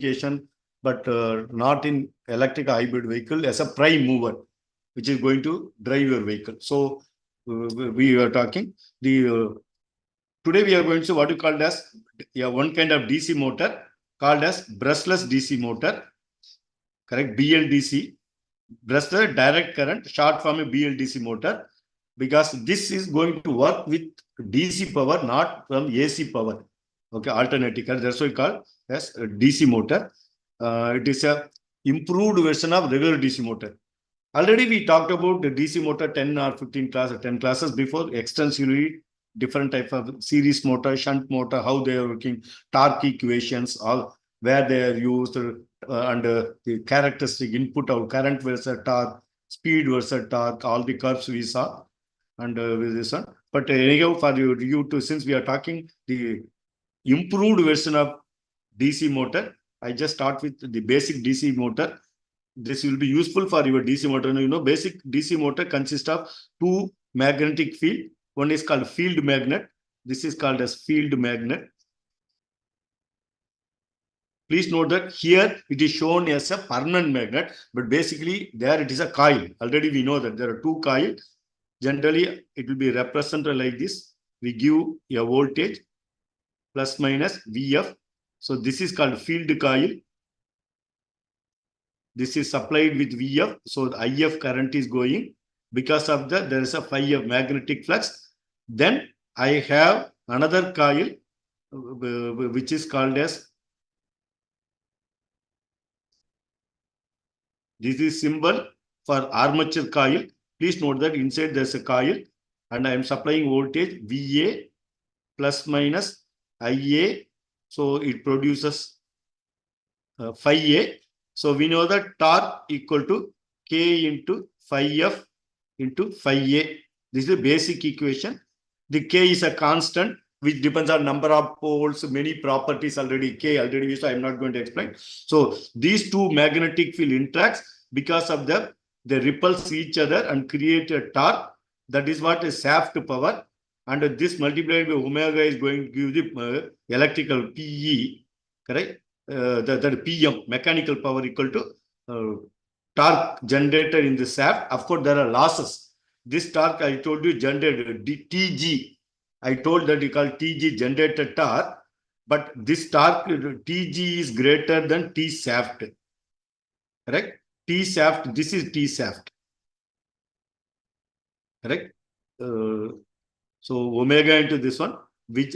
application, but not in electric hybrid vehicle as a prime mover, which is going to drive your vehicle. So we are talking the today we are going to what you called as one kind of DC motor called as brushless DC motor, correct? BLDC, brushless direct current, short form of BLDC motor, because this is going to work with DC power, not from AC power. Okay, alternating current. That's why we call as a DC motor. It is a improved version of regular DC motor. Already we talked about the DC motor 10 or 15 classes, 10 classes before extensively, different type of series motor, shunt motor, how they are working, torque equations, all where they are used, and the characteristic input of current versus torque, speed versus torque, all the curves we saw, and with this one. But anyhow, for you to, since we are talking the improved version of DC motor, I just start with the basic DC motor. This will be useful for your DC motor. You know, basic DC motor consists of two magnetic field. One is called field magnet. This is called as field magnet. Please note that here it is shown as a permanent magnet, but basically there it is a coil. Already we know that there are two coils. Generally, it will be represented like this. We give a voltage plus minus VF. So this is called field coil. This is supplied with VF. So the IF current is going. Because of that, there is a phi of magnetic flux. Then I have another coil, which is called as, this is symbol for armature coil. Please note that inside there is a coil and I am supplying voltage VA plus minus IA. So it produces phi A. So we know that torque equal to K into phi F into phi A. This is the basic equation. The K is a constant which depends on number of poles, many properties already. K already we saw, I'm not going to explain. So these two magnetic field interacts because of they repulse each other and create a torque. That is what is shaft power. And this multiplied by omega is going to give the electrical PE, correct? That PM, mechanical power, equal to torque generated in the shaft. Of course, there are losses. This torque I told you generated TG. I told that you call TG generated torque, but this torque TG is greater than T shaft. Correct? T shaft, this is T shaft. Correct? So omega into this one, which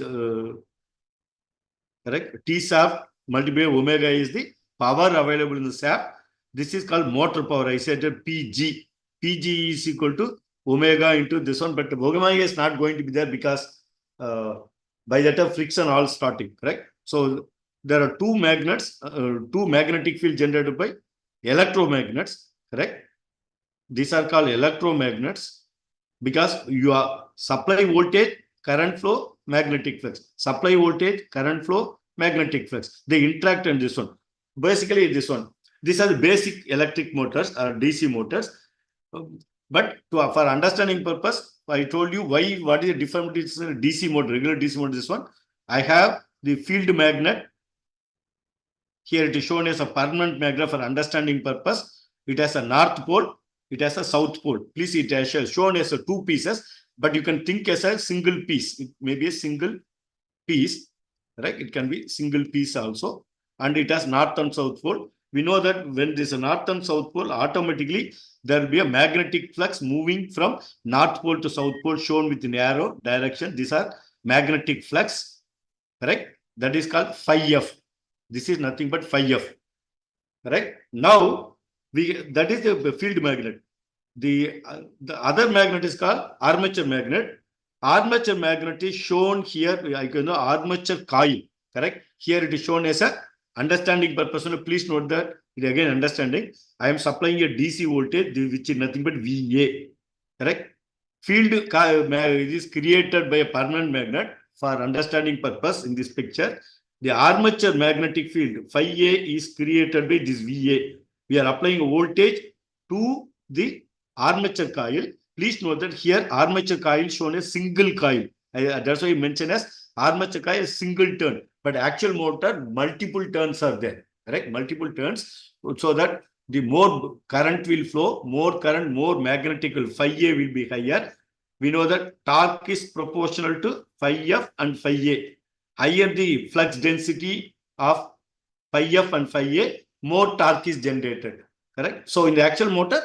correct? T shaft multiplied by omega is the power available in the shaft. This is called motor power. I said that PG. PG is equal to omega into this one, but omega is not going to be there because by that time friction all starting, correct? So there are two magnets, two magnetic field generated by electromagnets, correct? These are called electromagnets because you are supply voltage, current flow, magnetic flux. Supply voltage, current flow, magnetic flux. They interact in this one. Basically, this one. These are the basic electric motors or DC motors. But for understanding purpose, I told you what is the difference between DC motor, regular DC motor, this one. I have the field magnet. Here it is shown as a permanent magnet for understanding purpose. It has a north pole, it has a south pole. Please, it has shown as a two pieces, but you can think as a single piece. It may be a single piece, right? It can be single piece also. And it has north and south pole. We know that when there's a north and south pole, automatically there will be a magnetic flux moving from north pole to south pole shown with an arrow direction. These are magnetic flux, correct? That is called phi F. This is nothing but phi F, correct? Now, that is the field magnet. The other magnet is called armature magnet. Armature magnet is shown here, armature coil, correct? Here it is shown as a understanding purpose. Please note that it again understanding. I am supplying a DC voltage, which is nothing but VA, correct? Field is created by a permanent magnet for understanding purpose in this picture. The armature magnetic field, phi A, is created by this VA. We are applying a voltage to the armature coil. Please note that here armature coil shown as single coil. That's why I mentioned as armature coil is single turn. But actual motor, multiple turns are there. correct? Multiple turns, so that the more current will flow, more current, more magnetic phi A will be higher. We know that torque is proportional to phi F and phi A. Higher the flux density of phi F and phi A, more torque is generated, correct? So in the actual motor,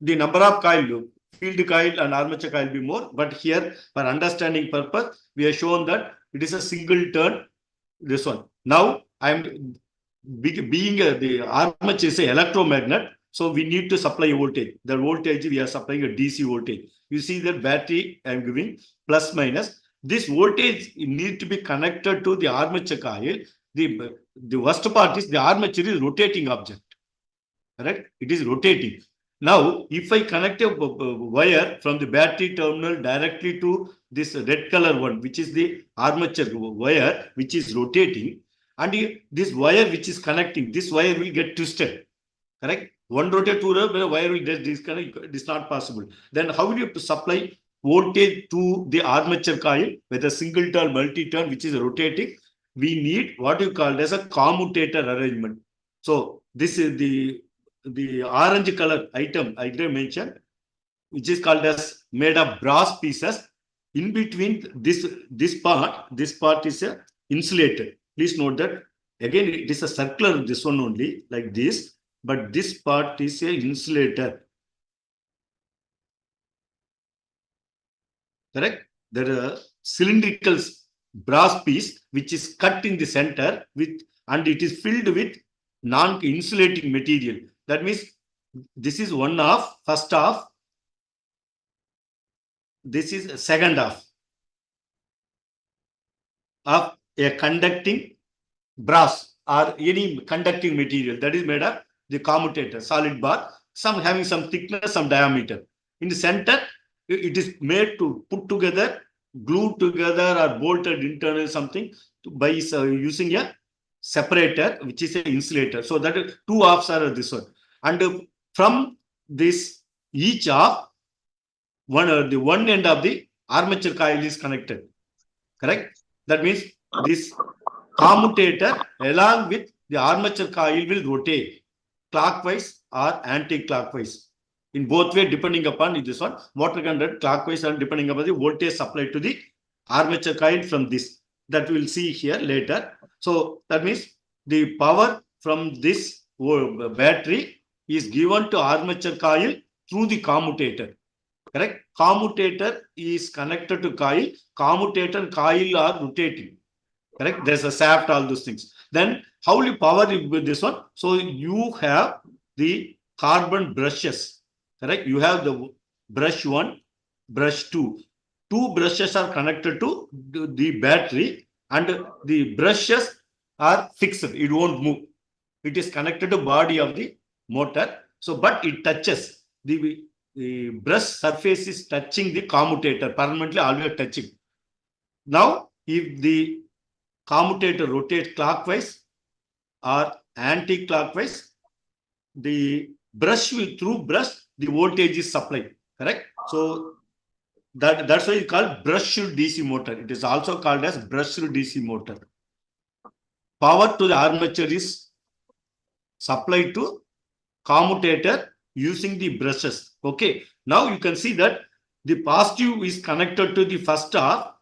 the number of coil, field coil and armature coil will be more, but here for understanding purpose, we have shown that it is a single turn, this one. Now I am being the armature is an electromagnet, so we need to supply a voltage. The voltage we are supplying a DC voltage. You see that battery I am giving plus minus. This voltage need to be connected to the armature coil. The worst part is the armature is rotating object. Correct? It is rotating. Now, if I connect a wire from the battery terminal directly to this red color one, which is the armature wire, which is rotating, and this wire which is connecting, this wire will get twisted. Correct? One rotate, two rotate, wire will get disconnect. It is not possible. Then how will you supply voltage to the armature coil, whether single turn, multi-turn, which is rotating? We need what you call as a commutator arrangement. So this is the orange color item I mentioned, which is called as made of brass pieces. In between this part is a insulated. Please note that again it is a circular, this one only like this, but this part is a insulator. Correct? There are cylindrical brass piece which is cut in the center with, and it is filled with non-insulating material. That means this is one half, first half. This is second half of a conducting brass or any conducting material that is made of the commutator, solid bar, some having some thickness, some diameter. In the center, it is made to put together, glued together or bolted internal something by using a separator, which is an insulator. So that two halves are this one. And from this each half, the one end of the armature coil is connected. Correct? That means this commutator along with the armature coil will rotate clockwise or anti-clockwise. In both ways, depending upon this one, motor can run clockwise and depending upon the voltage supplied to the armature coil from this. That we'll see here later. So that means the power from this battery is given to armature coil through the commutator. Correct? Commutator is connected to coil. Commutator and coil are rotating. Correct? There's a shaft, all those things. Then how will you power with this one? So you have the carbon brushes. Correct? You have the brush 1, brush 2. Two brushes are connected to the battery and the brushes are fixed. It won't move. It is connected to body of the motor. So, but it touches. The brush surface is touching the commutator, permanently always touching. Now, if the commutator rotates clockwise or anti-clockwise, the brush will, through brush, the voltage is supplied. Correct? So that's why it's called brushed DC motor. It is also called as brushed DC motor. Power to the armature is supplied to commutator using the brushes. Okay. Now you can see that the positive is connected to the first half,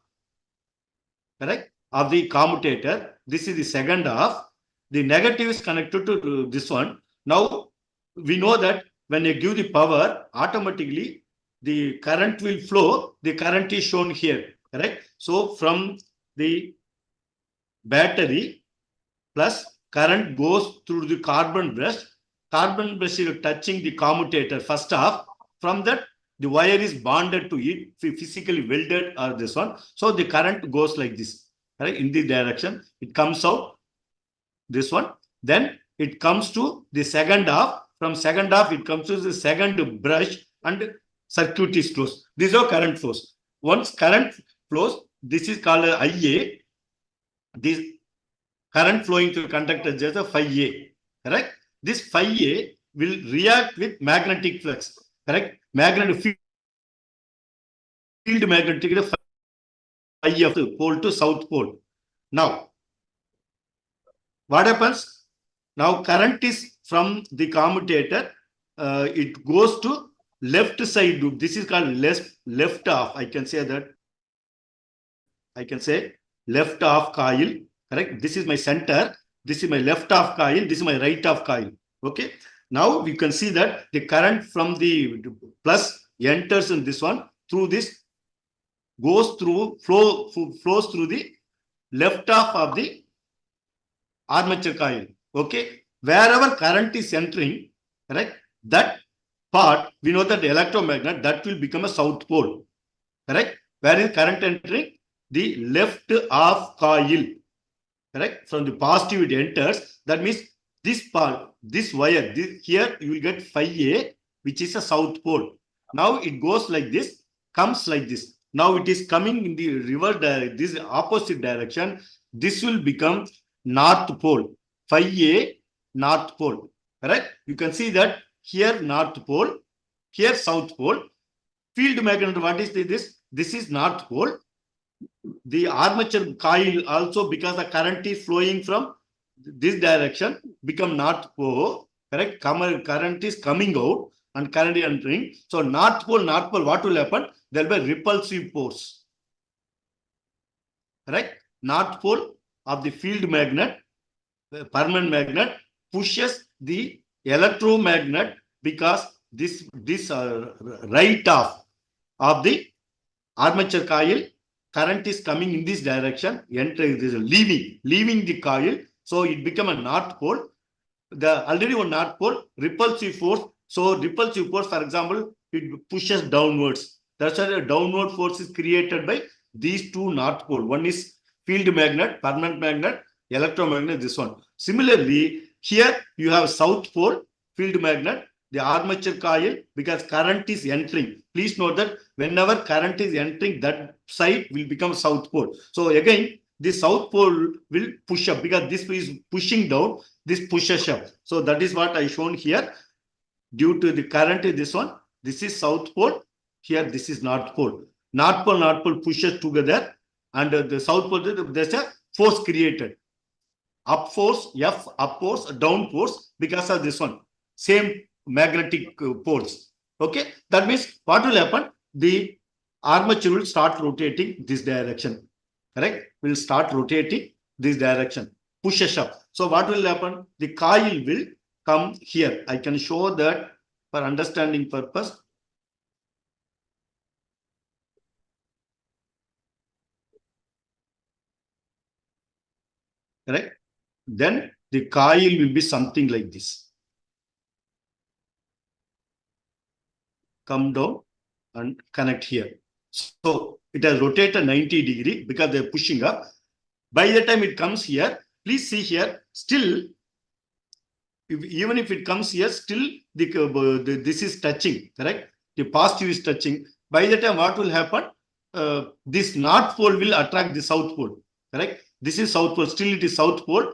correct, of the commutator. This is the second half. The negative is connected to this one. Now we know that when you give the power, automatically the current will flow. The current is shown here, correct? So from the battery plus current goes through the carbon brush. Carbon brush is touching the commutator first half. From that, the wire is bonded to it, physically welded or this one. So the current goes like this, right? In this direction, it comes out this one. Then it comes to the second half. From second half, it comes to the second brush and circuit is closed. These are current flows. Once current flows, this is called IA. This current flowing through conductor is a phi A. Correct? This phi A will react with magnetic flux. Correct? Magnetic field magnetic phi of the pole to south pole. Now, what happens? Now current is from the commutator, it goes to left side loop. This is called left off. I can say that. I can say left off coil. Correct. This is my center. This is my left off coil. This is my right off coil. Okay. Now we can see that the current from the plus enters in this one through this, goes through, flows through the left half of the armature coil. Okay. Wherever current is entering, correct, that part, we know that the electromagnet, that will become a south pole. Correct. Where is current entering? The left half coil. Correct. From the positive it enters. That means this part, this wire, this, here you will get phi A, which is a south pole. Now it goes like this, comes like this. Now it is coming in the reverse direction, this opposite direction. This will become north pole. Phi A, north pole. Correct. You can see that here north pole, here south pole. Field magnet, what is this? This is north pole. The armature coil also, because the current is flowing from this direction, become north pole. Correct. Current is coming out and current is entering. So north pole, what will happen? There will be repulsive force. Correct. North pole of the field magnet, permanent magnet, pushes the electromagnet, because this right half of the armature coil, current is coming in this direction, entering this, leaving the coil. So it become a north pole. The already one north pole, repulsive force. So repulsive force, for example, it pushes downwards. That's why a downward force is created by these two north pole. One is field magnet, permanent magnet, electromagnet, this one. Similarly, here you have south pole, field magnet, the armature coil, because current is entering. Please note that whenever current is entering, that side will become south pole. So again, this south pole will push up, because this is pushing down, this pushes up. So that is what I shown here. Due to the current is this one, this is south pole, here this is north pole. North pole pushes together, and the south pole, there's a force created. Up force, F, up force, down force, because of this one. Same magnetic poles. Okay. That means what will happen? The armature will start rotating this direction. Correct? Will start rotating this direction. Pushes up. So what will happen? The coil will come here. I can show that for understanding purpose. Correct? Then the coil will be something like this. Come down and connect here. So it has rotated 90 degree because they're pushing up. By the time it comes here, please see here, still, even if it comes here, still this is touching, correct? The positive is touching. By the time what will happen? This north pole will attract the south pole, correct? This is south pole, still it is south pole.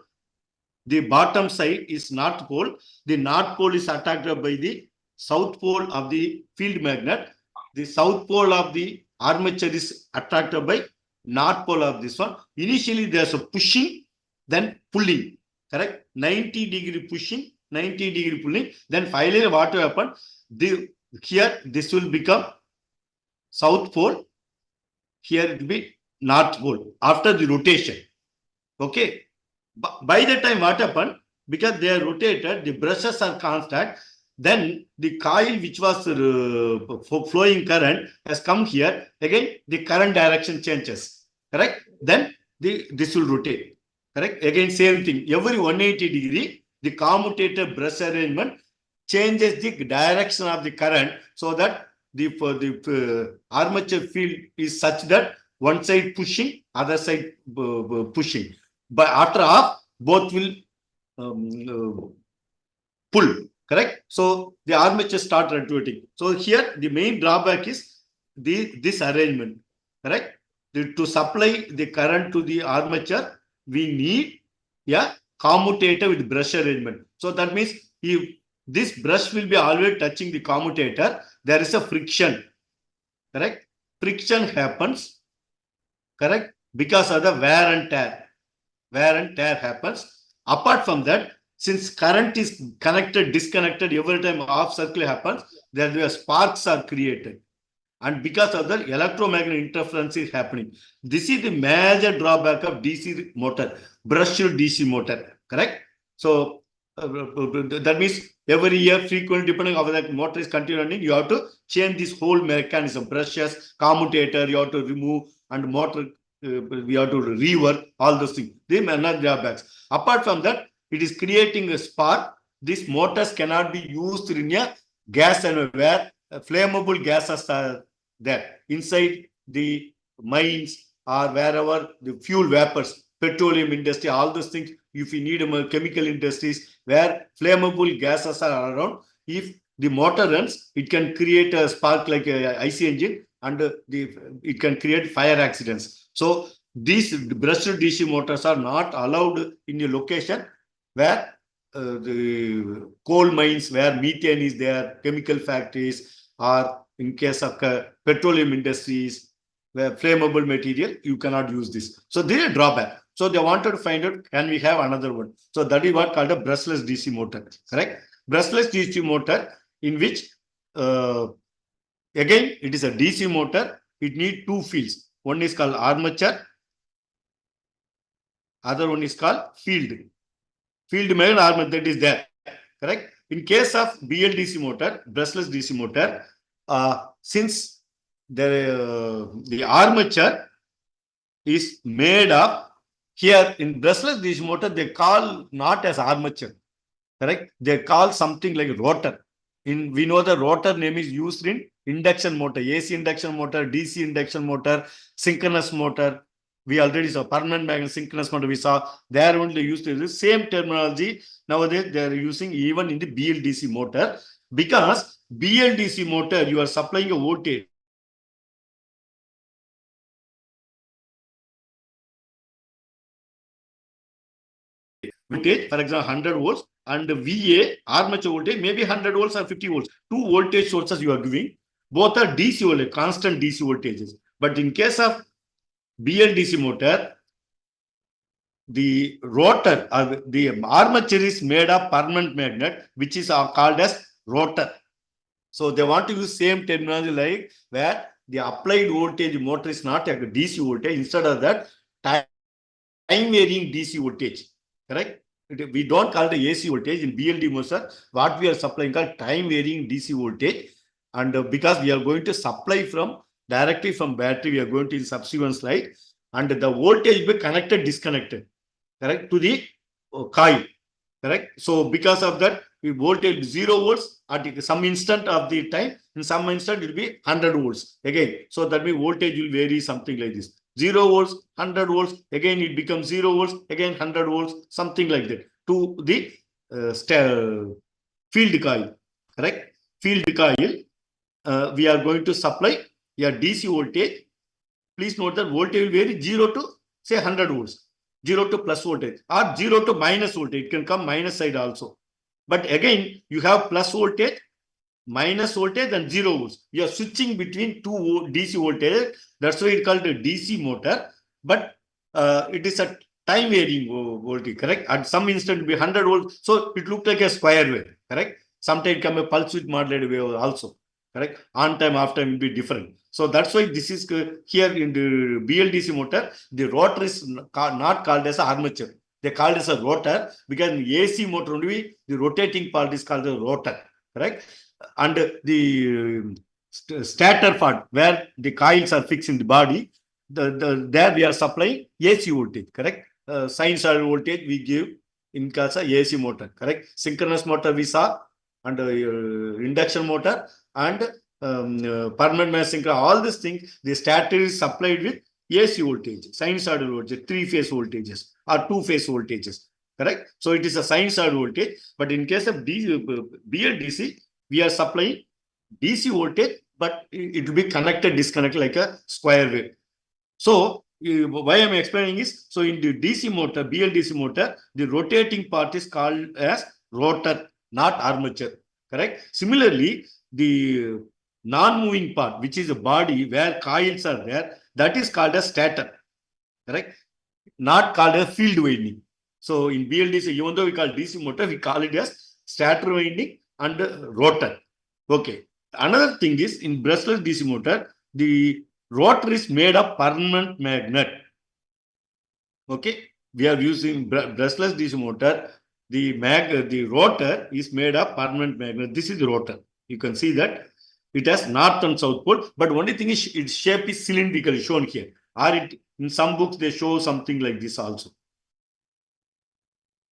The bottom side is north pole. The north pole is attracted by the south pole of the field magnet. The south pole of the armature is attracted by north pole of this one. Initially, there's a pushing, then pulling. Correct? 90 degree pushing, 90 degree pulling. Then finally, what will happen? Here, this will become south pole. Here it will be north pole after the rotation. Okay. By the time what happened? Because they are rotated, the brushes are constant. Then the coil which was flowing current has come here. Again, the current direction changes. Correct? Then this will rotate. Correct? Again, same thing. Every 180 degree, the commutator brush arrangement changes the direction of the current, so that the armature field is such that one side pushing, other side pushing. But after half, both will pull. Correct? So the armature start rotating. So here the main drawback is this arrangement. Correct? To supply the current to the armature, we need a commutator with brush arrangement. So that means if this brush will be always touching the commutator, there is a friction. Correct? Friction happens. Correct? Because of the wear and tear. Wear and tear happens. Apart from that, since current is connected, disconnected, every time off circle happens, there sparks are created. And because of that, electromagnetic interference is happening. This is the major drawback of DC motor, brushed DC motor, correct? So that means every year, frequently, depending on whether the motor is continuing, you have to change this whole mechanism, brushes, commutator, you have to remove, and motor, we have to rework, all those things. They may not drawbacks. Apart from that, it is creating a spark. These motors cannot be used in a gas and where flammable gases are there inside the mines or wherever the fuel vapors, petroleum industry, all those things. If you need chemical industries where flammable gases are around, if the motor runs, it can create a spark like a IC engine, and it can create fire accidents. So these brushed DC motors are not allowed in a location where the coal mines, where methane is there, chemical factories, or in case of petroleum industries, where flammable material, you cannot use this. So there is a drawback. So they wanted to find out, can we have another one? So that is what called a brushless DC motor, correct? Brushless DC motor, in which again it is a DC motor. It needs two fields. One is called armature, other one is called field. Field main armature, that is there, correct? In case of BLDC motor, brushless DC motor, since the armature is made of, here in brushless DC motor, they call not as armature, correct? They call something like rotor. We know the rotor name is used in induction motor, AC induction motor, DC induction motor, synchronous motor. We already saw permanent magnet synchronous motor. We saw they are only used to the same terminology. Nowadays, they are using even in the BLDC motor, because BLDC motor, you are supplying a voltage. Voltage, for example, 100 volts, and VA, armature voltage, maybe 100 volts or 50 volts. Two voltage sources you are giving. Both are DC voltage, constant DC voltages. But in case of BLDC motor, the rotor or the armature is made of permanent magnet, which is called as rotor. So they want to use same terminology, like where the applied voltage motor is not a DC voltage. Instead of that, time varying DC voltage, correct? We don't call the AC voltage in BLD motor. What we are supplying called time varying DC voltage, and because we are going to supply from directly from battery, we are going to in subsequent slide, and the voltage will be connected, disconnected, correct, to the coil, correct? So because of that, we voltage 0 volts at some instant of the time, in some instant it will be 100 volts again. So that means voltage will vary something like this. 0 volts, 100 volts, again it becomes 0 volts, again 100 volts, something like that, to the field coil, correct? Field coil, we are going to supply a DC voltage. Please note that voltage will vary 0 to say 100 volts, 0 to plus voltage, or 0 to minus voltage. It can come minus side also. But again, you have plus voltage, minus voltage, and 0 volts. You are switching between two DC voltage. That's why it's called a DC motor. But it is a time varying voltage, correct? At some instant, it will be 100 volts. So it looks like a square wave, correct? Sometimes it can be a pulse width modulated wave also, correct? On time, off time will be different. So that's why this is here in the BLDC motor, the rotor is not called as armature. They called as a rotor, because in AC motor only, the rotating part is called the rotor, correct? And the stator part, where the coils are fixed in the body, there we are supplying AC voltage, correct? Sinusoidal voltage we give in case of AC motor, correct? Synchronous motor we saw, and induction motor, and permanent magnet synchronous, all these things, the stator is supplied with AC voltage, sinusoidal voltage, 3-phase voltages or 2-phase voltages, correct? So it is a sinusoidal voltage. But in case of BLDC, we are supplying DC voltage, but it will be connected, disconnected like a square wave. So why I'm explaining is, so in the DC motor, BLDC motor, the rotating part is called as rotor, not armature, correct? Similarly, the non-moving part, which is a body where coils are there, that is called as stator, correct? Not called a field winding. So in BLDC, even though we call DC motor, we call it as stator winding and rotor. Okay. Another thing is in brushless DC motor, the rotor is made of permanent magnet. Okay. We are using brushless DC motor. The rotor is made of permanent magnet. This is the rotor. You can see that it has north and south pole, but only thing is its shape is cylindrical shown here. Or it, in some books they show something like this also.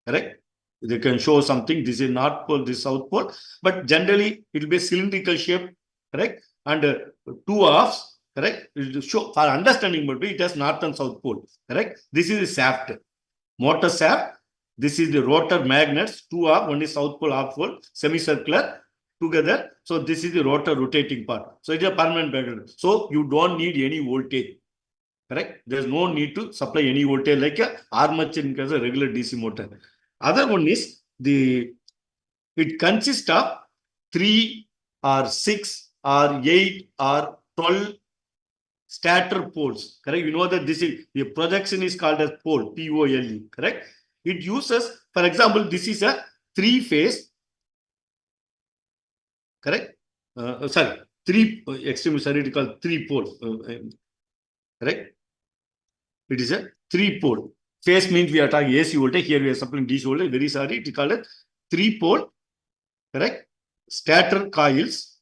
Correct? They can show something. This is north pole, this is south pole, but generally it will be cylindrical shape. Correct? And two halves. Correct? It will show for understanding, but it has north and south pole. Correct? This is the shaft, motor shaft. This is the rotor magnets. Two half, one is south pole, half pole, semicircular together. So this is the rotor rotating part. So it's a permanent magnet. So you don't need any voltage. Correct? There's no need to supply any voltage like a armature in case of regular DC motor. Other one is it consists of 3 or 6 or 8 or 12 stator poles. Correct? You know that this is the projection is called as pole, P-O-L-E. Correct? It uses, for example, this is a 3-phase. Correct? Extremely sorry, it is called 3-pole. Correct? It is a 3-pole. Phase means we are talking AC voltage. Here we are supplying DC voltage. Very sorry, it is called a 3-pole. Correct? Stator coils.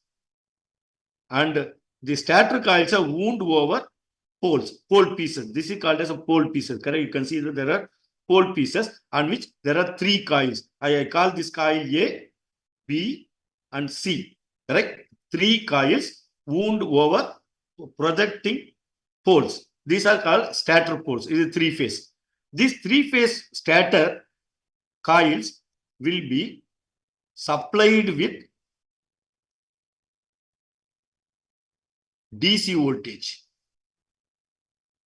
And the stator coils are wound over poles, pole pieces. This is called as a pole pieces. Correct? You can see that there are pole pieces on which there are 3 coils. I call this coil A, B, and C. Correct? 3 coils wound over projecting poles. These are called stator poles. It is 3-phase. These 3-phase stator coils will be supplied with DC voltage.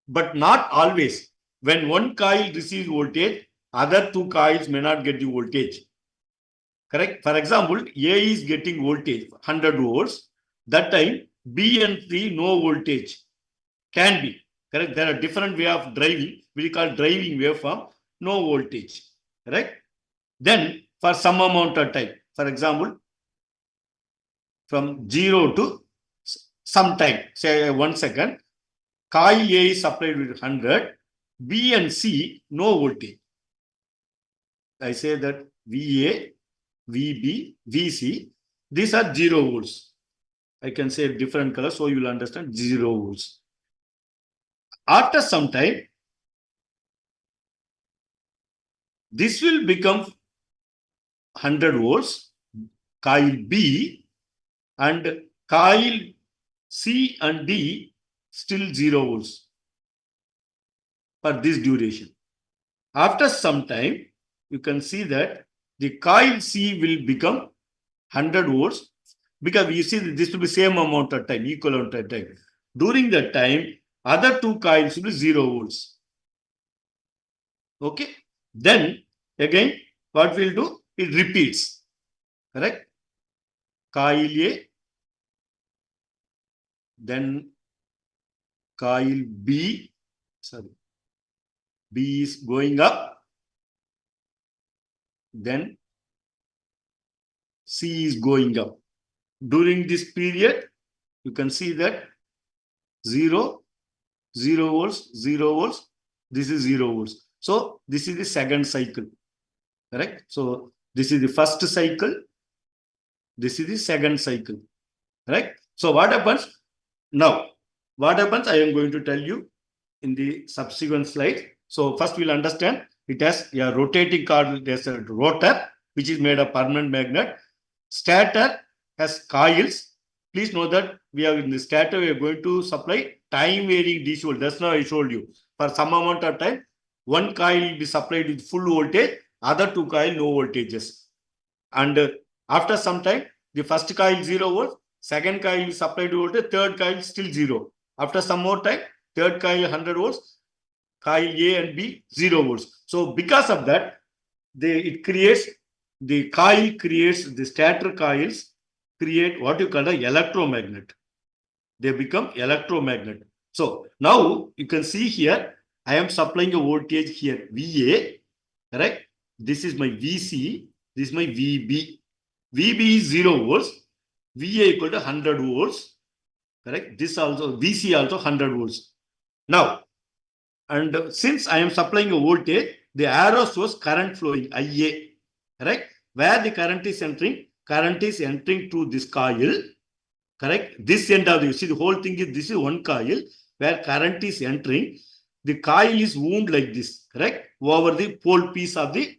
But not always. When one coil receives voltage, other 2 coils may not get the voltage. Correct? For example, A is getting voltage 100 volts. That time B and C no voltage. Can be. Correct? There are different way of driving. We call driving waveform, no voltage. Correct? Then for some amount of time, for example, from 0 to some time, say 1 second, coil A is supplied with 100, B and C no voltage. I say that VA, VB, VC, these are 0 volts. I can say different colors so you will understand 0 volts. After some time, this will become 100 volts, coil B, and coil C and D still 0 volts for this duration. After some time, you can see that the coil C will become 100 volts because you see this will be same amount of time, equal amount of time. During that time, other 2 coils will be 0 volts. Okay. Then again, what we'll do? It repeats. Correct? Coil A, then coil B, sorry, B is going up, then C is going up. During this period, you can see that 0, 0 volts, 0 volts, this is 0 volts. So this is the second cycle. Correct? So this is the first cycle. This is the second cycle. Correct? So what happens? Now, what happens? I am going to tell you in the subsequent slide. So first we'll understand it has a rotating coil. There's a rotor which is made of permanent magnet. Stator has coils. Please know that we are in the stator. We are going to supply time varying DC voltage. That's now I showed you. For some amount of time, one coil will be supplied with full voltage. Other 2 coil no voltages. And after some time, the first coil 0 volts, second coil is supplied voltage, third coil still 0. After some more time, third coil 100 volts, coil A and B 0 volts. So because of that, the stator coils create what you call an electromagnet. They become electromagnet. So now you can see here, I am supplying a voltage here VA. correct? This is my VC, this is my VB. VB is 0 volts, VA equal to 100 volts, correct? This also, VC also 100 volts. Now, and since I am supplying a voltage, the arrow shows current flowing, IA, correct? Where the current is entering to this coil, correct? This end of the, you see the whole thing is, this is one coil where current is entering. The coil is wound like this, correct? Over the pole piece of the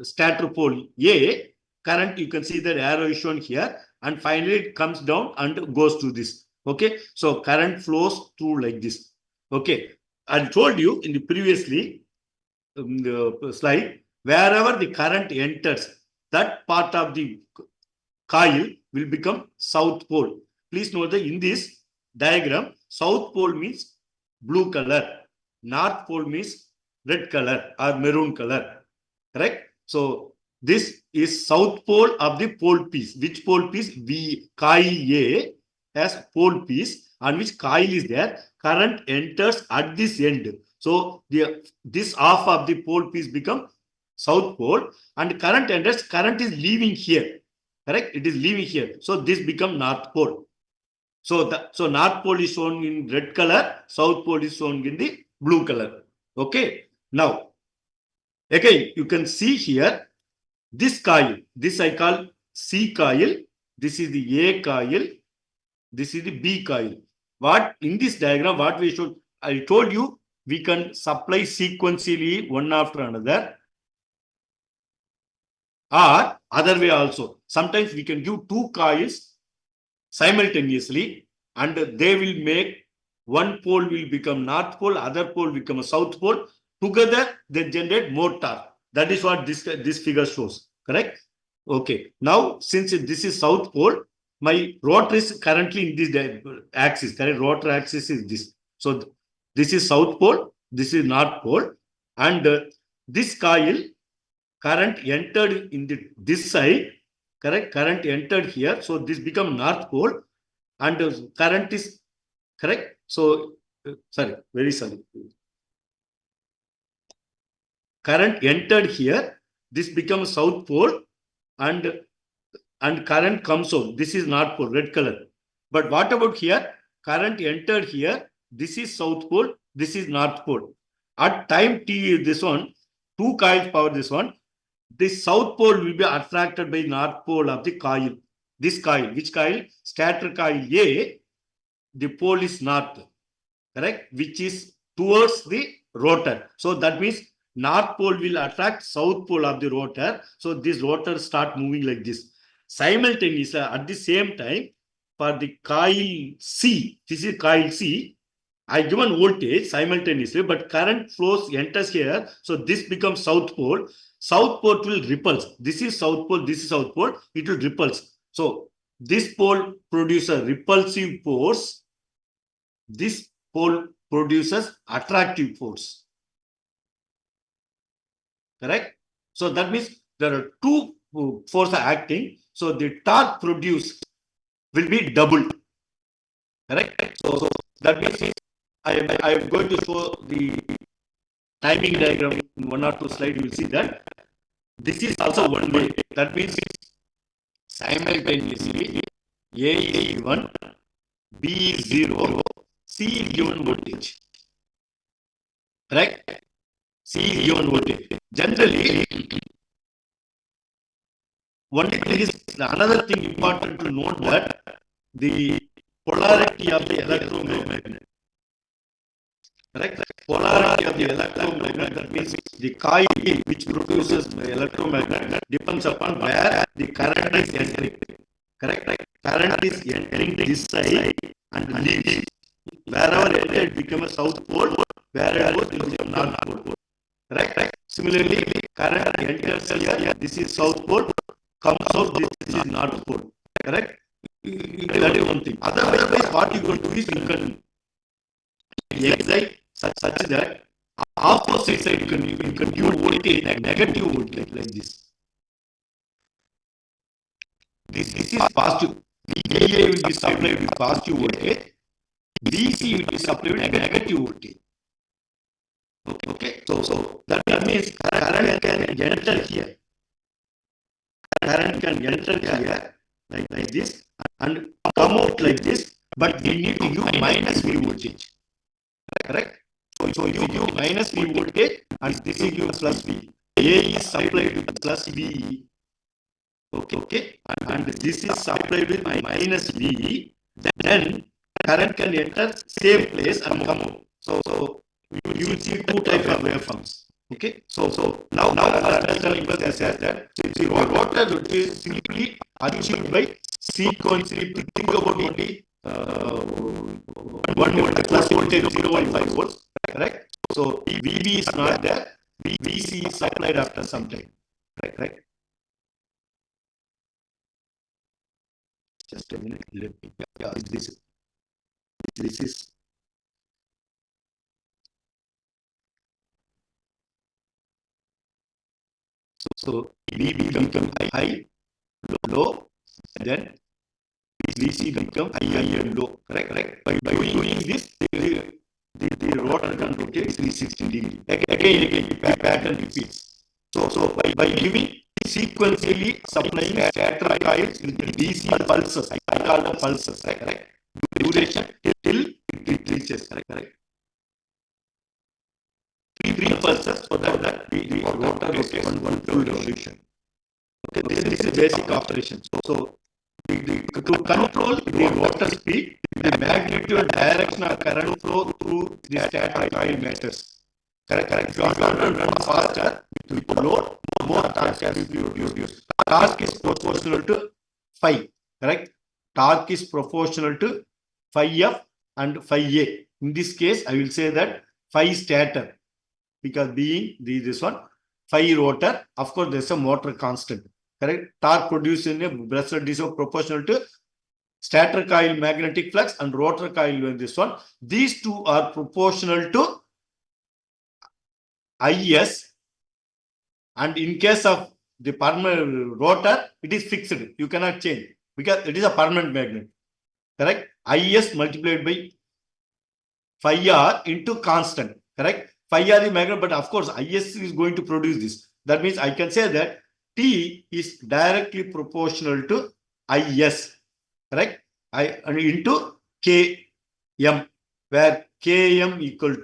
stator pole A, current, you can see that arrow is shown here, and finally it comes down and goes to this. Okay, so current flows through like this. Okay, I told you in the previously the slide, wherever the current enters, that part of the coil will become south pole. Please note that in this diagram, south pole means blue color, north pole means red color or maroon color, correct? So this is south pole of the pole piece. Which pole piece? Coil A has pole piece on which coil is there. Current enters at this end. So this half of the pole piece become south pole, and current enters. Current is leaving here. Correct? It is leaving here. So this become north pole. So north pole is shown in red color. South pole is shown in the blue color. Okay. Now, again, you can see here this coil. This I call C coil. This is the A coil. This is the B coil. What in this diagram, what we should, I told you, we can supply sequentially one after another, or other way also. Sometimes we can give two coils simultaneously, and they will make one pole will become north pole, other pole will become a south pole. Together they generate more torque. That is what this figure shows. Correct? Okay. Now, since this is south pole, my rotor is currently in this axis. Correct? Rotor axis is this. So this is south pole, this is north pole, and this coil, current entered in this side, correct? Current entered here, so this become north pole, and current is correct. So sorry, very sorry. Current entered here, this becomes south pole, and current comes out. This is north pole, red color. But what about here? Current entered here. This is south pole. This is north pole. At time t, this one, two coils power this one. This south pole will be attracted by north pole of the coil. This coil, which coil? Stator coil A. The pole is north, correct? Which is towards the rotor. So that means north pole will attract south pole of the rotor. So this rotor start moving like this. Simultaneously, at the same time, for the coil C, this is coil C, I given voltage simultaneously, but current flows enters here. So this becomes south pole. South pole will repulse. This is south pole, this is south pole. It will repulse. So this pole produces repulsive force. This pole produces attractive force. Correct? So that means there are two forces acting. So the torque produced will be double. Correct? So that means I am going to show the timing diagram in one or two slides. You will see that this is also one way. That means simultaneously A is given, B is 0, C is given voltage. Correct? C is given voltage. Generally, one thing is, another thing important to note that the polarity of the electromagnet. Correct? Polarity of the electromagnet, that means the coil which produces the electromagnet depends upon where the current is entering. Correct? Current is entering this side and leaving. Wherever it becomes a south pole, wherever it will become north pole. Correct? Similarly, current enters here, this is south pole, comes out, this is north pole. Correct? That is one thing. Otherwise, what you going to do is you can excite such that opposite side you can give voltage, negative voltage like this. This is positive. VA will be supplied with positive voltage. DC will be supplied with negative voltage. Okay. So that means current can enter here. Current can enter here like this and come out like this, but we need to use minus V voltage. Correct? So you give minus V voltage and this is give plus V. A is supplied with plus V. Okay. And this is supplied with minus V. Then current can enter same place and come out. So you will see two types of waveforms. Okay. So now understanding this is that rotor is simply achieved by sequentially. Think about only 1 volt plus voltage 0.5 volts. Correct. So VB is not there. VC is supplied after some time. Right. Just a minute. Let me. Yeah, this is. So VB become high, low, then VC become high and low. Correct. By doing this, the rotor can rotate 360 degree. Again, the pattern repeats. So by giving sequentially supplying stator coils with DC pulses, I call them pulses. Correct. Duration till it reaches. Correct. Three pulses so that the rotor rotates one full revolution. Okay, this is basic operation. So to control the rotor speed, the magnitude and direction of current flow through the stator coil matters. Correct. If you want to run faster with load, more torque has to be produced. Torque is proportional to phi. Correct. Torque is proportional to phi F and phi A. In this case, I will say that phi stator, because being this one phi rotor, of course there's a motor constant. Correct. Torque produced in a brushless DC proportional to stator coil magnetic flux and rotor coil in this one. These two are proportional to IS, and in case of the permanent rotor, it is fixed. You cannot change because it is a permanent magnet. Correct. IS multiplied by phi R into constant. Correct. Phi R is magnet, but of course IS is going to produce this. That means I can say that T is directly proportional to IS. Correct. And into Km, where Km equal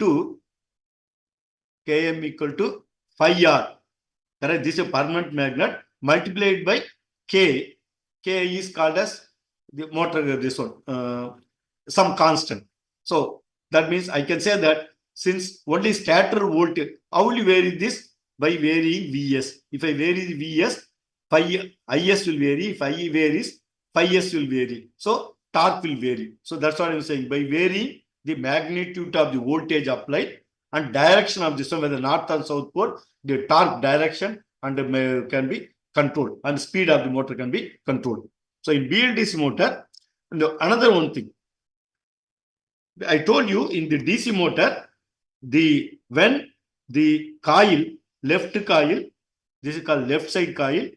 to phi R. Correct. This is a permanent magnet multiplied by K. K is called as the motor, this one, some constant. So that means I can say that since only stator voltage, how will you vary this? By varying Vs. If I vary the Vs, phi Is will vary. If I varies, phi S will vary. So torque will vary. So that's what I'm saying. By varying the magnitude of the voltage applied and direction of this one, whether north or south pole, the torque direction and can be controlled, and speed of the motor can be controlled. So in BLDC motor, another one thing I told you, in the DC motor, when the coil, left coil, this is called left side coil,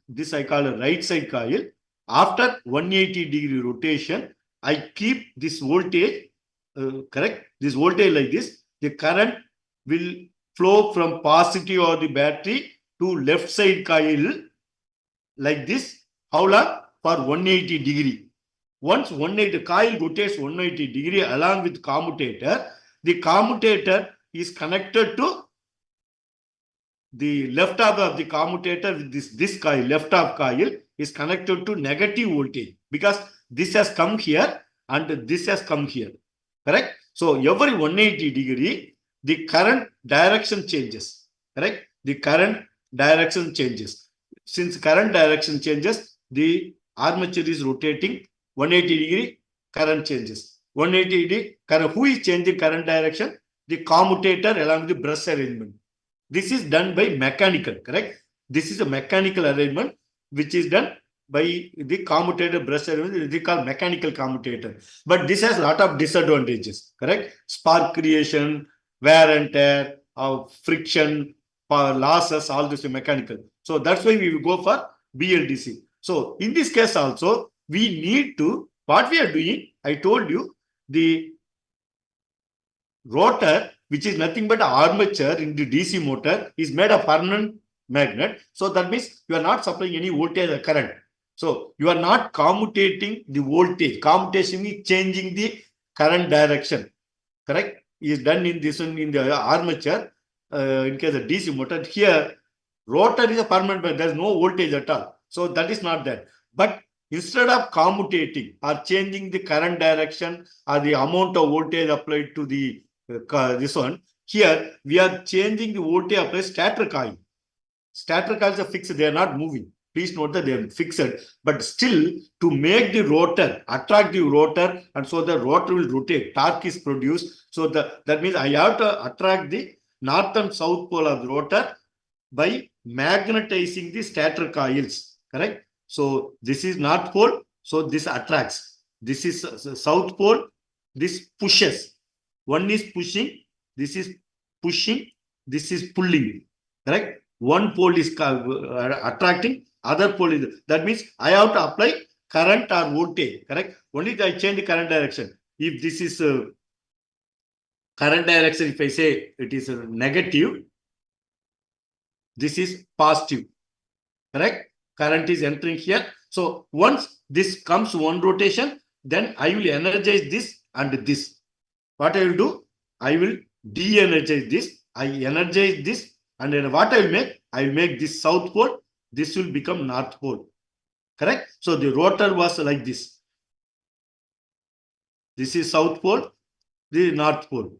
this I call a right side coil. After 180 degree rotation, I keep this voltage, correct? This voltage like this. The current will flow from positive of the battery to left side coil like this. How long? For 180 degree. Once 180 coil rotates 180 degree along with commutator, the commutator is connected to the left half of the commutator with this coil, left half coil is connected to negative voltage, because this has come here and this has come here. Correct? So every 180 degree, the current direction changes. Correct? The current direction changes. Since current direction changes, the armature is rotating 180 degree, current changes. 180 degree, current. Who is changing current direction? The commutator along with the brush arrangement. This is done by mechanical, correct? This is a mechanical arrangement which is done by the commutator brush arrangement. It is called mechanical commutator. But this has a lot of disadvantages, correct? Spark creation, wear and tear, friction, losses, all this is mechanical. So that's why we will go for BLDC. So in this case also, we need to, what we are doing, I told you, the rotor which is nothing but armature in the DC motor, is made of permanent magnet. So that means you are not supplying any voltage or current. So you are not commutating the voltage. Commutation is changing the current direction. Correct? Is done in this one in the armature. In case of DC motor, here rotor is a permanent magnet. There is no voltage at all. So that is not that. But instead of commutating or changing the current direction or the amount of voltage applied to the this one, here we are changing the voltage applied stator coil. Stator coils are fixed, they are not moving. Please note that they are fixed, but still to make the rotor, attract the rotor, and so the rotor will rotate, torque is produced. So that means I have to attract the north and south pole of the rotor by magnetizing the stator coils. Correct? So this is north pole, so this attracts. This is south pole, this pushes. One is pushing, this is pushing, this is pulling. Correct? One pole is attracting, other pole is. That means I have to apply current or voltage. Correct? Only I change the current direction. If this is current direction, if I say it is negative, this is positive. Correct? Current is entering here. So once this comes one rotation, then I will energize this and this. What I will do? I will de-energize this. I energize this. And then what I will make? I will make this south pole. This will become north pole. Correct? So the rotor was like this. This is south pole. This is north pole.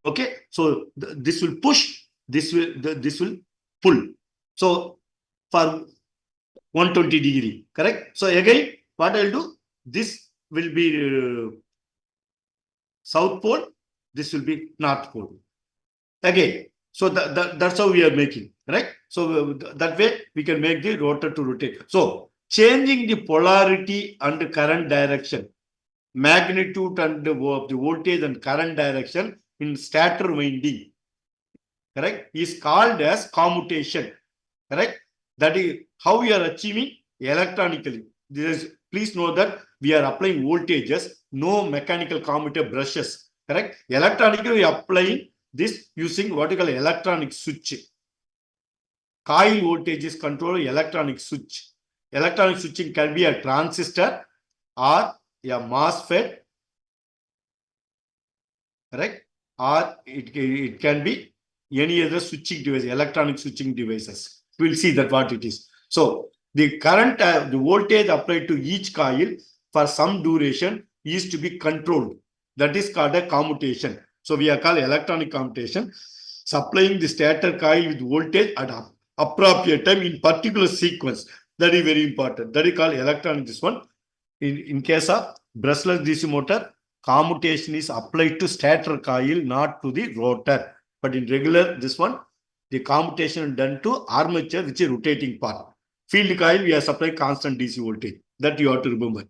Okay. So this will push. This will pull. So for 120 degree. Correct? So again, what I will do? This will be south pole. This will be north pole. Again. So that's how we are making, right? So that way we can make the rotor to rotate. So changing the polarity and current direction, magnitude and the voltage and current direction in stator winding, correct, is called as commutation, correct? That is how we are achieving electronically. Please know that we are applying voltages, no mechanical commutator brushes, correct? Electronically we are applying this using what you call electronic switch. Coil voltage is controlled electronic switch. Electronic switching can be a transistor or a MOSFET, correct? Or it can be any other switching device, electronic switching devices. We will see that what it is. So the current, the voltage applied to each coil for some duration is to be controlled. That is called a commutation. So we are called electronic commutation, supplying the stator coil with voltage at appropriate time in particular sequence. That is very important. That is called electronic. This one, in case of brushless DC motor, commutation is applied to stator coil, not to the rotor. But in regular, this one, the commutation is done to armature, which is rotating part. Field coil, we are supplying constant DC voltage. That you have to remember.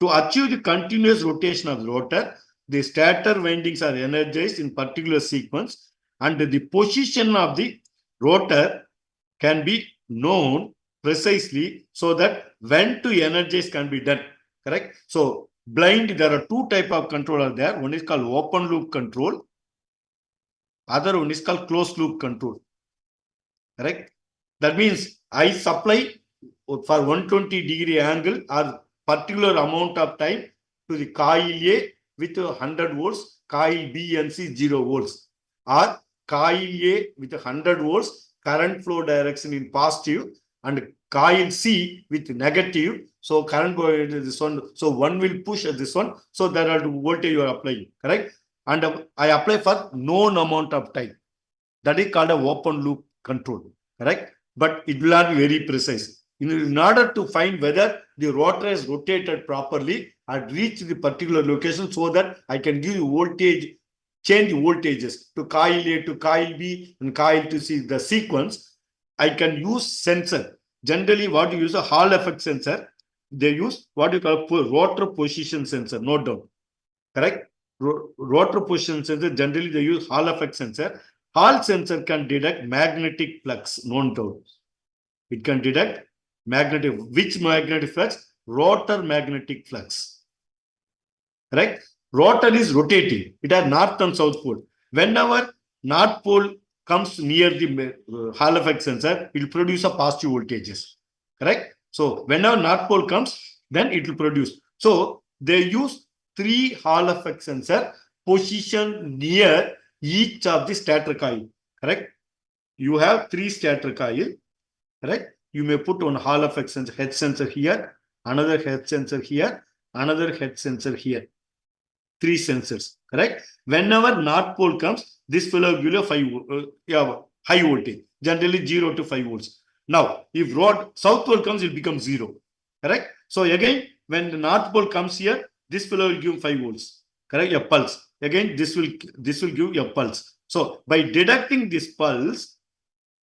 To achieve the continuous rotation of the rotor, the stator windings are energized in particular sequence, and the position of the rotor can be known precisely so that when to energize can be done. Correct? So blind, there are two types of controller there. One is called open loop control. Other one is called closed loop control. Correct? That means I supply for 120 degree angle or particular amount of time to the coil A with 100 volts, coil B and C 0 volts, or coil A with 100 volts, current flow direction in positive, and coil C with negative. So current going to this one. So one will push at this one. So there are voltage you are applying, correct? And I apply for known amount of time. That is called a open loop control, correct? But it will not be very precise. In order to find whether the rotor is rotated properly and reach the particular location so that I can give you voltage, change voltages to coil A to coil B and coil to C, the sequence, I can use sensor. Generally, what you use a Hall effect sensor, they use what you call rotor position sensor, no doubt. Correct? Rotor position sensor, generally they use Hall effect sensor. Hall sensor can detect magnetic flux, no doubt. It can detect magnetic, which magnetic flux? Rotor magnetic flux. Right? Rotor is rotating. It has north and south pole. Whenever north pole comes near the Hall effect sensor, it will produce a positive voltages. Correct? So whenever north pole comes, then it will produce. So they use 3 Hall effect sensor positioned near each of the stator coil. Correct? You have 3 stator coil. Correct? You may put one Hall effect sensor, head sensor here, another head sensor here, another head sensor here. 3 sensors. Correct? Whenever north pole comes, this fellow will give you a high voltage, generally 0 to 5 volts. Now, if south pole comes, it becomes 0. Correct? So again, when the north pole comes here, this fellow will give 5 volts. Correct? A pulse. Again, this will give a pulse. So by deducting this pulse,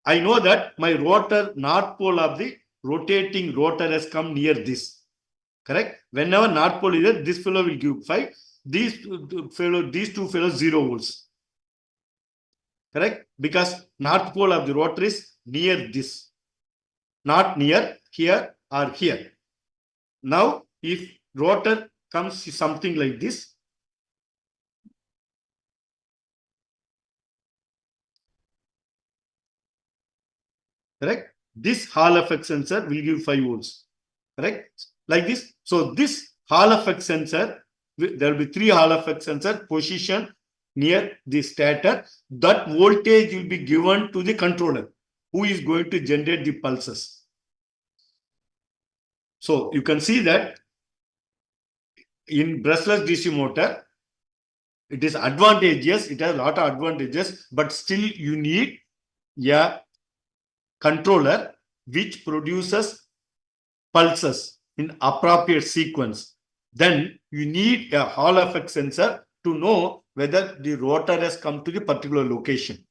I know that my rotor, north pole of the rotating rotor has come near this. Correct? Whenever north pole is there, this fellow will give 5. These two fellows 0 volts. Correct? Because north pole of the rotor is near this, not near here or here. Now, if rotor comes something like this, correct? This Hall effect sensor will give 5 volts. Correct? Like this. So this Hall effect sensor, there will be 3 Hall effect sensor position near the stator. That voltage will be given to the controller, who is going to generate the pulses. So you can see that in brushless DC motor, it is advantageous. It has a lot of advantages, but still you need a controller which produces pulses in appropriate sequence. Then you need a Hall effect sensor to know whether the rotor has come to the particular location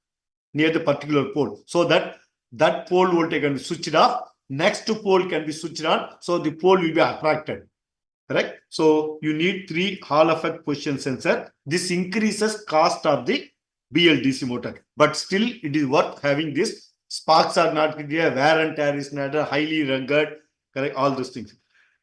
near the particular pole, so that that pole voltage can be switched off, next pole can be switched on, so the pole will be attracted. Correct? So you need 3 Hall effect position sensor. This increases cost of the BLDC motor, but still it is worth having this. Sparks are not there, wear and tear is not highly rugged. Correct? All those things.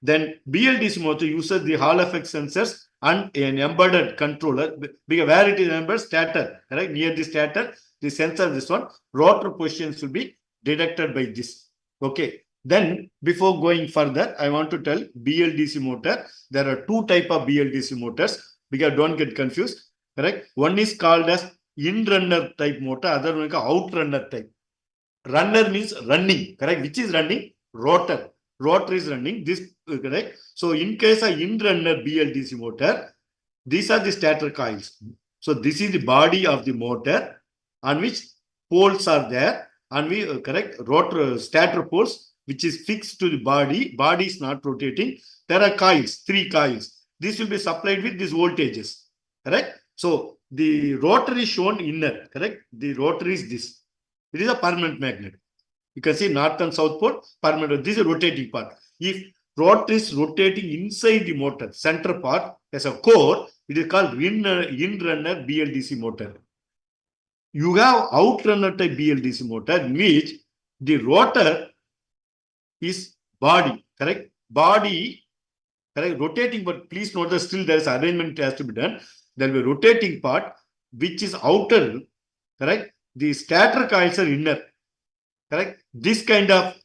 Then BLDC motor uses the Hall effect sensors and an embedded controller, because where it is embedded, stator, right? Near the stator, the sensor, this one, rotor positions will be detected by this. Okay. Then before going further, I want to tell BLDC motor, there are 2 types of BLDC motors, because don't get confused. Correct? One is called as in-runner type motor, other one is out-runner type. Runner means running, correct? Which is running? Rotor. Rotor is running, this, correct? So in case of in-runner BLDC motor, these are the stator coils. So this is the body of the motor on which poles are there, and we correct rotor stator poles, which is fixed to the body. Body is not rotating. There are coils, 3 coils. This will be supplied with these voltages. Correct? So the rotor is shown inner. Correct? The rotor is this. It is a permanent magnet. You can see north and south pole, permanent. This is a rotating part. If rotor is rotating inside the motor, center part as a core, it is called in-runner BLDC motor. You have outrunner type BLDC motor, in which the rotor is body, correct? Body, correct? Rotating, but please note that still there is arrangement has to be done. There will be rotating part, which is outer, correct? The stator coils are inner. Correct. This kind of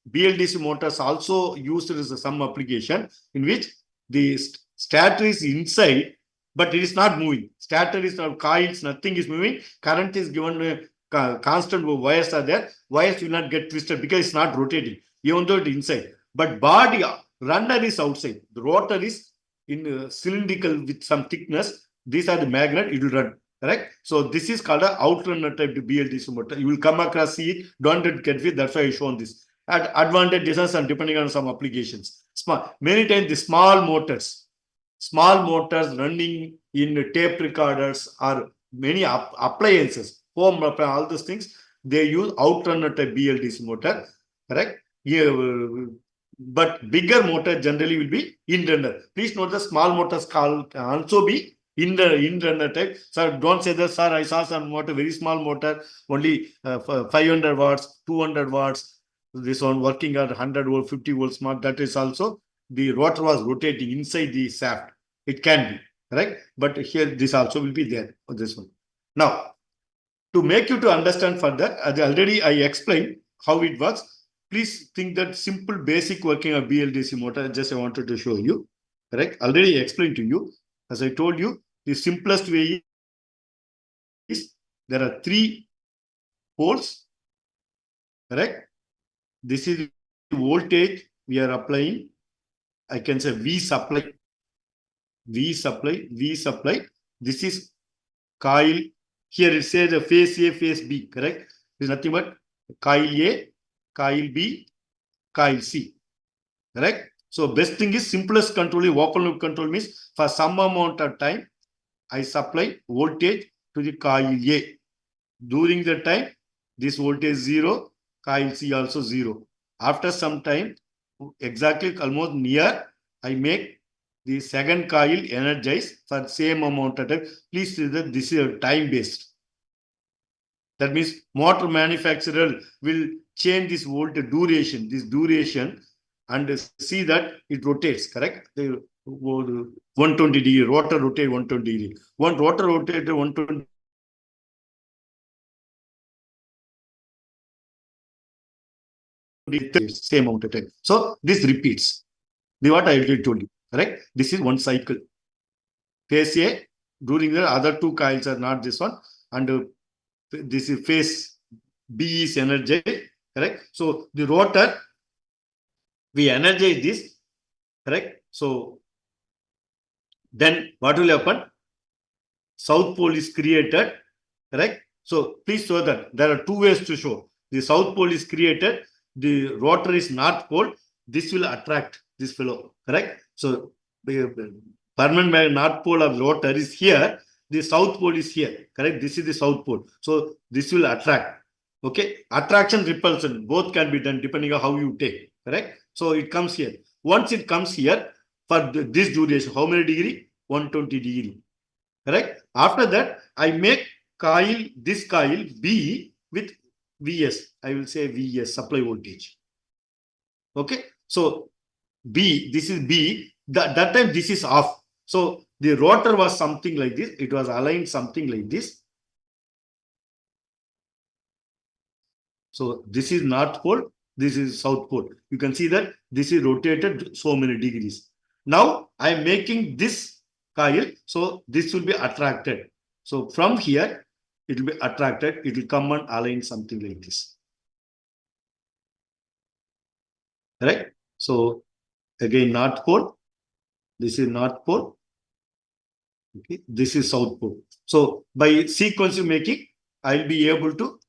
BLDC motors also used as some application in which the stator is inside, but it is not moving. Stator is not coils, nothing is moving. Current is given, constant wires are there. Wires will not get twisted because it's not rotating, even though it is inside. But body, runner is outside. The rotor is in cylindrical with some thickness. These are the magnet, it will run. Correct? So this is called an outrunner type BLDC motor. You will come across it. Don't get confused. That's why I shown this. At advantages and depending on some applications. Many times the small motors running in tape recorders or many appliances, home all those things, they use outrunner type BLDC motor. Correct? Yeah, but bigger motor generally will be in-runner. Please note the small motors can also be in-runner type. Sir, don't say that, sir, I saw some motor, very small motor, only 500 watts, 200 watts, this one working at 100 volt, 50 volts smart. That is also, the rotor was rotating inside the shaft. It can be, right? But here, this also will be there, this one. Now, to make you to understand further, as already I explained how it works. Please think that simple basic working of BLDC motor. Just I wanted to show you. Correct? Already explained to you. As I told you, the simplest way is there are 3 poles. Correct? This is voltage we are applying. I can say V supply. V supply. V supply. This is coil. Here it says the phase A, phase B. Correct? This is nothing but coil A, coil B, coil C. Correct? So best thing is simplest control. Open loop control means for some amount of time, I supply voltage to the coil A. During the time, this voltage 0, coil C also 0. After some time, exactly almost near, I make the second coil energized for same amount of time. Please see that this is time based. That means motor manufacturer will change this voltage duration, and see that it rotates, correct? The 120 degree, rotor rotate 120 degree. One rotor rotate 120 same amount of time. So this repeats. What I already told you, correct? This is one cycle. Phase A, during the other 2 coils are not this one, and this is phase B is energized, correct? So the rotor, we energize this, correct? So then what will happen? South pole is created, correct? So please show that there are 2 ways to show. The south pole is created, the rotor is north pole. This will attract this fellow, correct? So the permanent north pole of rotor is here, the south pole is here, correct? This is the south pole. So this will attract. Okay, attraction, repulsion, both can be done depending on how you take, correct? So it comes here. Once it comes here, for this duration, how many degree? 120 degree, correct? After that, I make this coil B with Vs. I will say Vs, supply voltage. Okay, so B, this is B. That time this is off. So the rotor was something like this. It was aligned something like this. So this is north pole, this is south pole. You can see that this is rotated so many degrees. Now I am making this coil, so this will be attracted. So from here, it will be attracted. It will come and align something like this. Correct? So again, north pole. This is north pole. Okay, this is south pole. So by sequence making, I'll be able to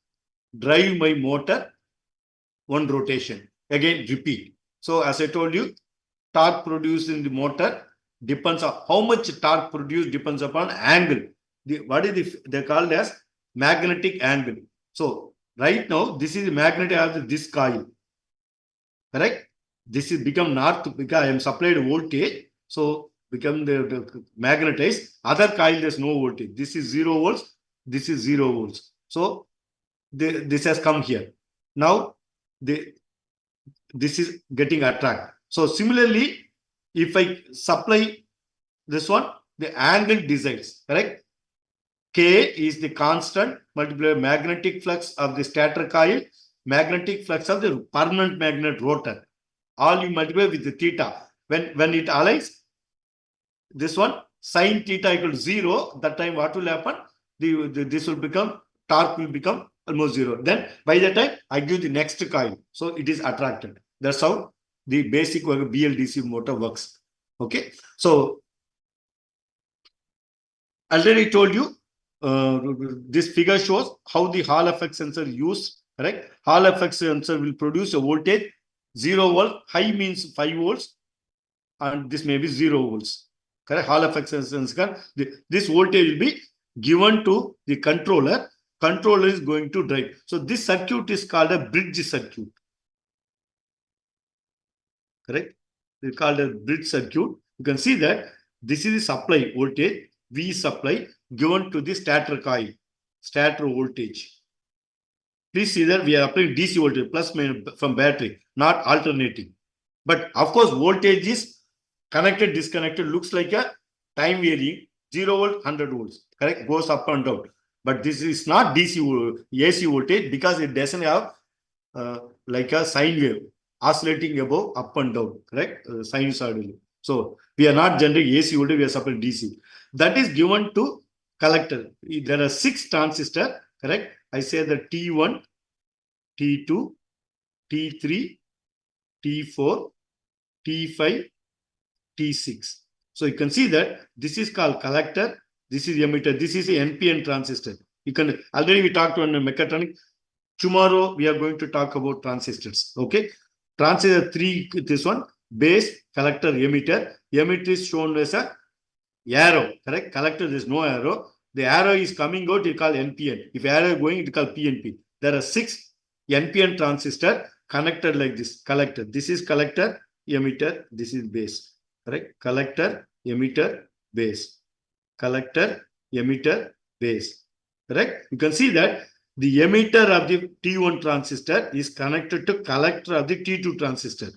drive my motor one rotation. Again, repeat. So as I told you, torque produced in the motor depends on how much torque produced depends upon angle. What is they called as magnetic angle. So right now, this is magnetic as this coil. Correct? This is become north because I am supplied voltage. So become the magnetized. Other coil there's no voltage. This is 0 volts. This is 0 volts. So this has come here. Now this is getting attracted. So similarly, if I supply this one, the angle decides, correct? K is the constant multiplied magnetic flux of the stator coil, magnetic flux of the permanent magnet rotor. All you multiply with the theta. When it aligns, this one, sine theta equal to 0, that time what will happen? This will become, torque will become almost 0. Then by the time I give the next coil, so it is attracted. That's how the basic BLDC motor works. Okay, so already told you, this figure shows how the Hall effect sensor used. Correct? Hall effect sensor will produce a voltage 0 volt, high means 5 volts, and this may be 0 volts. Correct? Hall effect sensor. This voltage will be given to the controller. Controller is going to drive. So this circuit is called a bridge circuit. Correct? It's called a bridge circuit. You can see that this is the supply voltage, V supply, given to the stator coil, stator voltage. Please see that we are applying DC voltage plus minus from battery, not alternating. But of course, voltage is connected, disconnected, looks like a time varying 0 volt, 100 volts. Correct? Goes up and down. But this is not AC voltage because it doesn't have like a sine wave oscillating above, up and down, correct? Sinusoidally. So we are not generating AC voltage, we are supplying DC. That is given to collector. There are 6 transistors, correct? I say the T1, T2, T3, T4, T5, T6. So you can see that this is called collector, this is emitter, this is a NPN transistor. You can already we talked on mechatronic. Tomorrow we are going to talk about transistors. Okay, transistor 3, this one, base, collector, emitter. Emitter is shown as a arrow, correct? Collector, there is no arrow. The arrow is coming out, you call NPN. If arrow is going, it call PNP. There are 6 NPN transistor connected like this. Collector, this is collector, emitter, this is base, correct? Collector, emitter, base. Collector, emitter, base, correct? You can see that the emitter of the T1 transistor is connected to collector of the T2 transistor,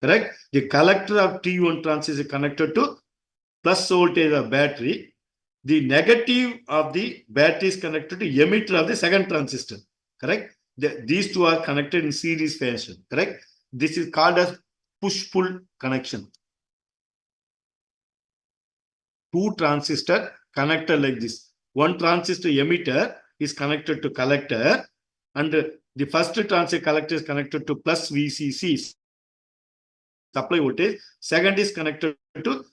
correct? The collector of T1 transistor is connected to plus voltage of battery. The negative of the battery is connected to emitter of the second transistor, correct? These two are connected in series fashion, correct? This is called as push-pull connection. 2 transistor connected like this. One transistor emitter is connected to collector, and the first transistor collector is connected to plus VCC supply voltage. Second is connected to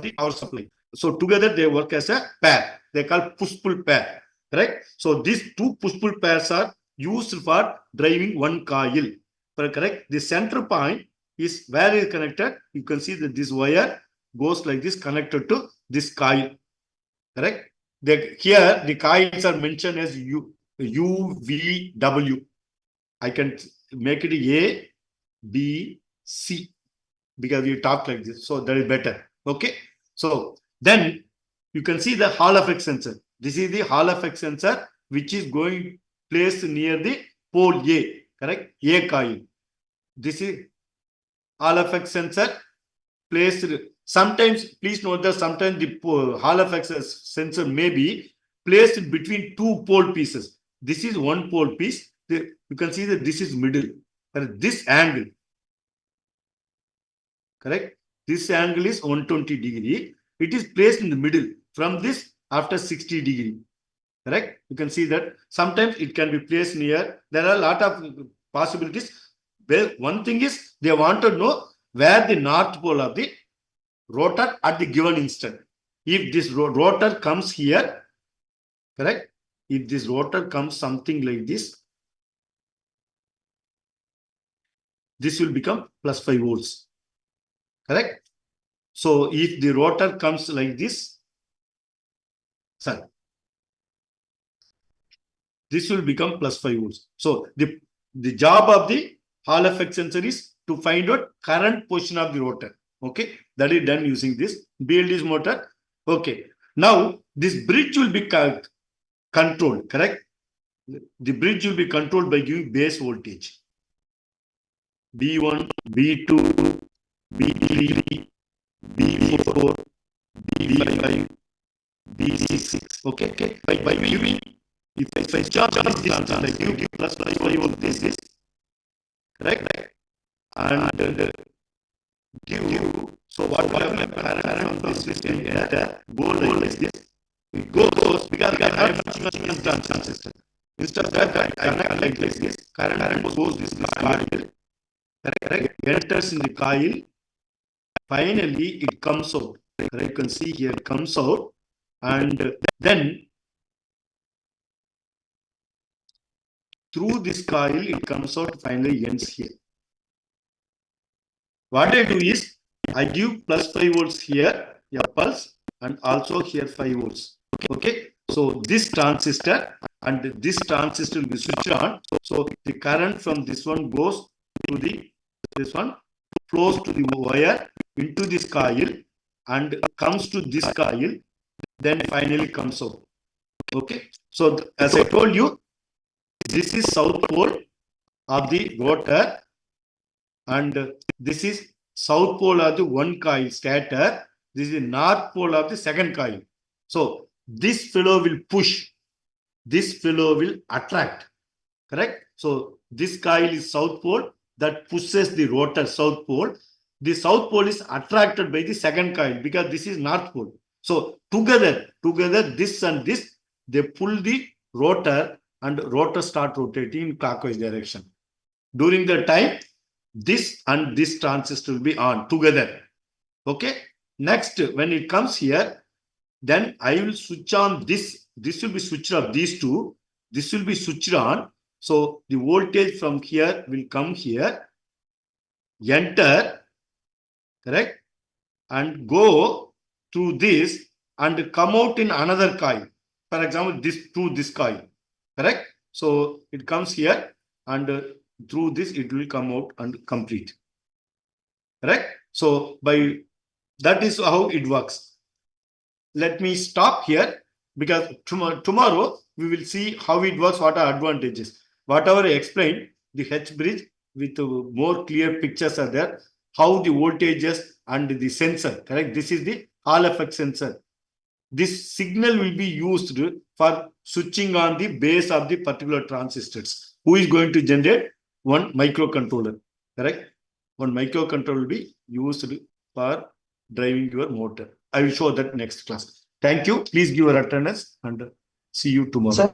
the power supply. So together they work as a pair. They call push-pull pair, correct? So these 2 push-pull pairs are used for driving one coil, correct? The center point is where it is connected. You can see that this wire goes like this, connected to this coil, correct? Here the coils are mentioned as U, V, W. I can make it A, B, C because we talk like this. So that is better. Okay. So then you can see the Hall effect sensor. This is the Hall effect sensor which is going placed near the pole A, correct? A coil. This is Hall effect sensor placed. Sometimes, please note that sometimes the Hall effect sensor may be placed between 2 pole pieces. This is 1 pole piece. You can see that this is middle. This angle, correct? This angle is 120 degree. It is placed in the middle. From this, after 60 degree, correct? You can see that sometimes it can be placed near. There are a lot of possibilities. Well, one thing is they want to know where the north pole of the rotor at the given instant. If this rotor comes here, correct? If this rotor comes something like this, this will become plus 5 volts, correct? So if the rotor comes like this, sorry, this will become plus 5 volts. So the job of the Hall effect sensor is to find out current position of the rotor. Okay, that is done using this BLDC motor. Okay, now this bridge will be controlled, correct? The bridge will be controlled by giving base voltage. B1, B2, B3, B4, B5, B6. Okay. By giving, if I charge this, I give plus 5 volt this, correct? And give. So what will happen? Current from this system go like this. It goes because I have much transistor. Instead of that, I connect like this. Current goes this coil. Correct? Enters in the coil. Finally, it comes out. You can see here it comes out, and then through this coil it comes out. Finally, ends here. What I do is I give plus 5 volts here, a pulse, and also here 5 volts. Okay. So this transistor and this transistor will be switched on. So the current from this one goes to this one, flows to the wire into this coil and comes to this coil, then finally comes out. Okay. So as I told you, this is south pole of the rotor and this is south pole of the one coil stator. This is the north pole of the second coil. So this fellow will push, this fellow will attract, correct? So this coil is south pole that pushes the rotor south pole. The south pole is attracted by the second coil because this is north pole. So together this and this, they pull the rotor and rotor start rotating in clockwise direction. During the time, this and this transistor will be on together. Okay. Next, when it comes here, then I will switch on this. This will be switched off. These two. This will be switched on. So the voltage from here will come here, enter, correct, and go through this and come out in another coil. For example, this through this coil, correct? So it comes here and through this it will come out and complete. Correct? So by that is how it works. Let me stop here because tomorrow we will see how it works, what are advantages. Whatever I explained, the H bridge with more clear pictures are there, how the voltages and the sensor, correct? This is the Hall effect sensor. This signal will be used for switching on the base of the particular transistors. Who is going to generate? One microcontroller, correct? One microcontroller will be used for driving your motor. I will show that next class. Thank you. Please give your attendance and see you tomorrow. Sir?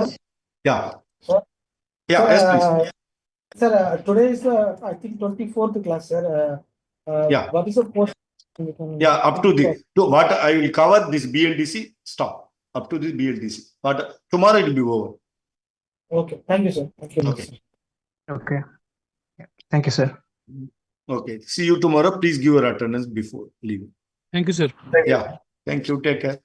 Yeah. Sir? Yeah, Sir, yes, please. Sir, today is I think 24th class, sir. Yeah. What is the post? Yeah, up to the what I will cover this BLDC. Stop up to this BLDC. But tomorrow it will be over. Okay. Thank you, sir. Thank you. Okay. Sir. Okay. Yeah. Thank you, sir. Okay. See you tomorrow. Please give your attendance before leaving. Thank you, sir. Yeah. Thank you. Take care.